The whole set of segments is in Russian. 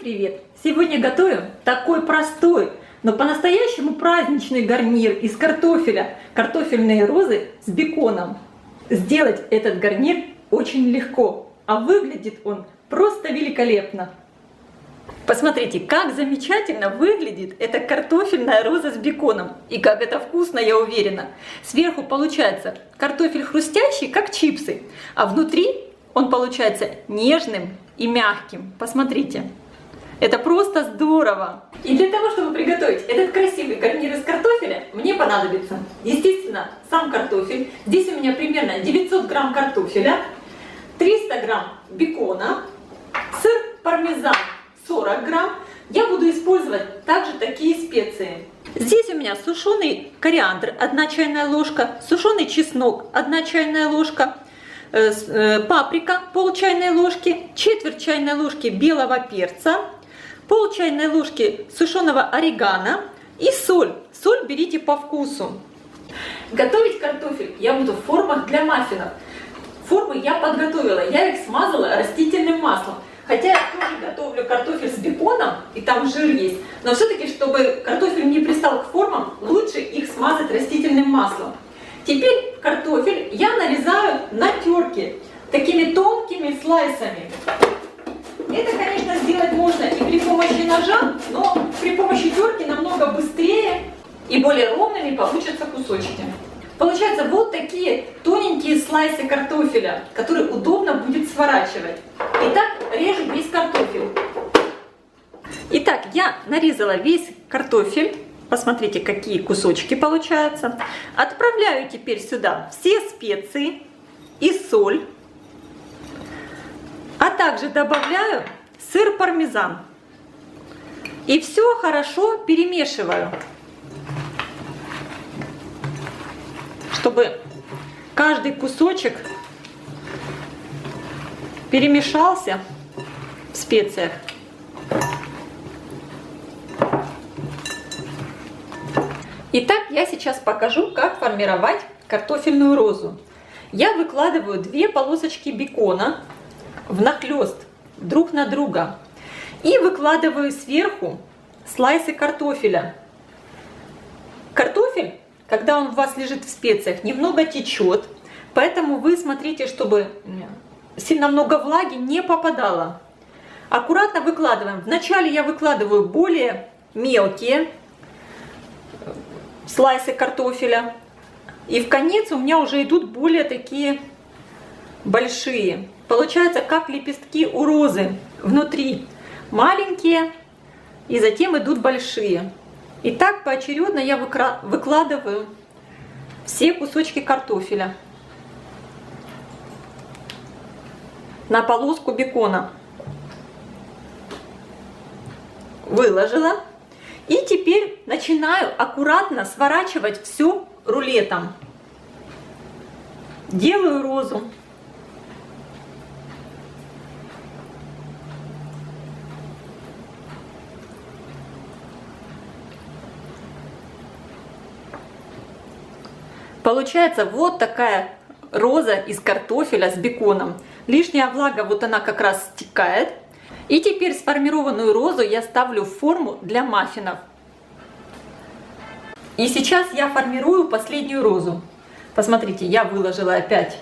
Всем привет! Сегодня готовим такой простой, но по-настоящему праздничный гарнир из картофеля. Картофельные розы с беконом. Сделать этот гарнир очень легко, а выглядит он просто великолепно. Посмотрите, как замечательно выглядит эта картофельная роза с беконом. И как это вкусно, я уверена. Сверху получается картофель хрустящий, как чипсы, а внутри он получается нежным и мягким. Посмотрите. Это просто здорово! И для того, чтобы приготовить этот красивый гарнир из картофеля, мне понадобится, естественно, сам картофель. Здесь у меня примерно 900 грамм картофеля, 300 грамм бекона, сыр пармезан 40 грамм. Я буду использовать также такие специи. Здесь у меня сушеный кориандр 1 чайная ложка, сушеный чеснок 1 чайная ложка, паприка пол чайной ложки, четверть чайной ложки белого перца, пол чайной ложки сушеного орегано и соль. Соль берите по вкусу. Готовить картофель я буду в формах для маффинов. Формы я подготовила, я их смазала растительным маслом. Хотя я тоже готовлю картофель с беконом, и там жир есть. Но все-таки, чтобы картофель не пристал к формам, лучше их смазать растительным маслом. Теперь картофель я нарезаю на терке такими тонкими слайсами. Это, конечно, сделать можно и при помощи ножа, но при помощи терки намного быстрее и более ровными получатся кусочки. Получаются вот такие тоненькие слайсы картофеля, которые удобно будет сворачивать. Итак, режу весь картофель. Итак, я нарезала весь картофель. Посмотрите, какие кусочки получаются. Отправляю теперь сюда все специи и соль. А также добавляю сыр пармезан. И все хорошо перемешиваю, чтобы каждый кусочек перемешался в специях. Итак, я сейчас покажу, как формировать картофельную розу. Я выкладываю 2 полосочки бекона внахлёст друг на друга и выкладываю сверху слайсы картофеля. Картофель, когда он у вас лежит в специях, немного течет, поэтому вы смотрите, чтобы сильно много влаги не попадало. Аккуратно выкладываем. Вначале я выкладываю более мелкие слайсы картофеля, и в конец у меня уже идут более такие большие. Получается, как лепестки у розы. Внутри маленькие, и затем идут большие. И так поочередно я выкладываю все кусочки картофеля на полоску бекона. Выложила. И теперь начинаю аккуратно сворачивать все рулетом. Делаю розу. Получается вот такая роза из картофеля с беконом. Лишняя влага, вот она как раз стекает. И теперь сформированную розу я ставлю в форму для маффинов. И сейчас я формирую последнюю розу. Посмотрите, я выложила опять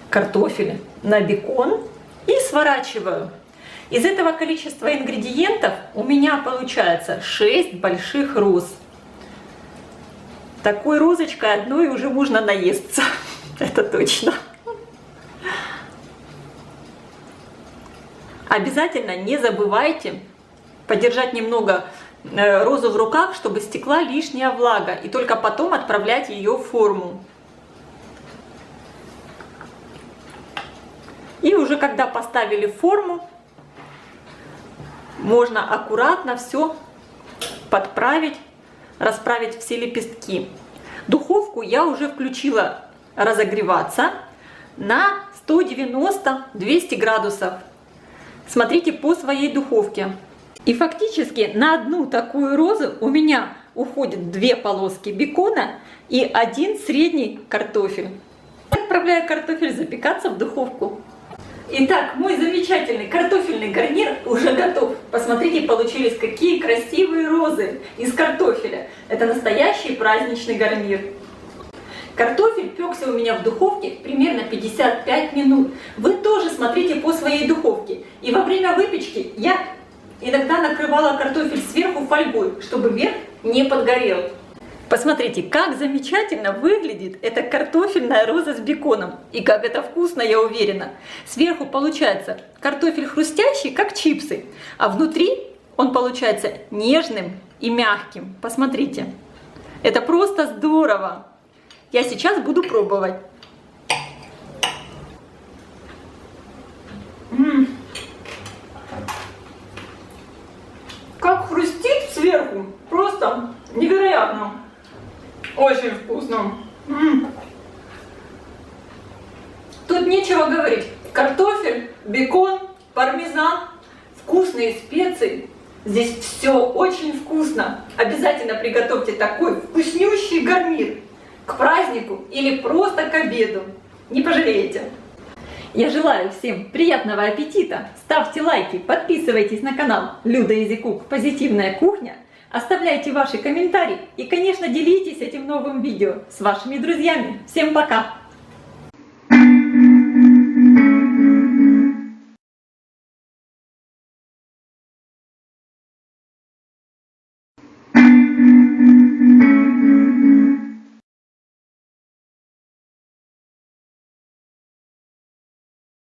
картофель на бекон и сворачиваю. Из этого количества ингредиентов у меня получается 6 больших роз. Такой розочкой одной уже можно наесться. Это точно. Обязательно не забывайте подержать немного розу в руках, чтобы стекла лишняя влага, и только потом отправлять ее в форму. И уже когда поставили в форму, можно аккуратно все подправить, расправить все лепестки. Духовку я уже включила разогреваться на 190-200 градусов. Смотрите по своей духовке. И фактически на одну такую розу у меня уходит 2 полоски бекона и 1 средний картофель. Отправляю картофель запекаться в духовку. Итак, мой замечательный картофельный гарнир уже готов. Посмотрите, получились какие красивые розы из картофеля. Это настоящий праздничный гарнир. Картофель пекся у меня в духовке примерно 55 минут. Вы тоже смотрите по своей духовке. И во время выпечки я иногда накрывала картофель сверху фольгой, чтобы верх не подгорел. Посмотрите, как замечательно выглядит эта картофельная роза с беконом. И как это вкусно, я уверена. Сверху получается картофель хрустящий, как чипсы. А внутри он получается нежным и мягким. Посмотрите. Это просто здорово. Я сейчас буду пробовать. Как хрустит сверху. Просто невероятно. Очень вкусно. Тут нечего говорить. Картофель, бекон, пармезан, вкусные специи. Здесь все очень вкусно. Обязательно приготовьте такой вкуснющий гарнир к празднику или просто к обеду. Не пожалеете. Я желаю всем приятного аппетита. Ставьте лайки, подписывайтесь на канал Люда Easy Cook Позитивная кухня. Оставляйте ваши комментарии и, конечно, делитесь этим новым видео с вашими друзьями. Всем пока!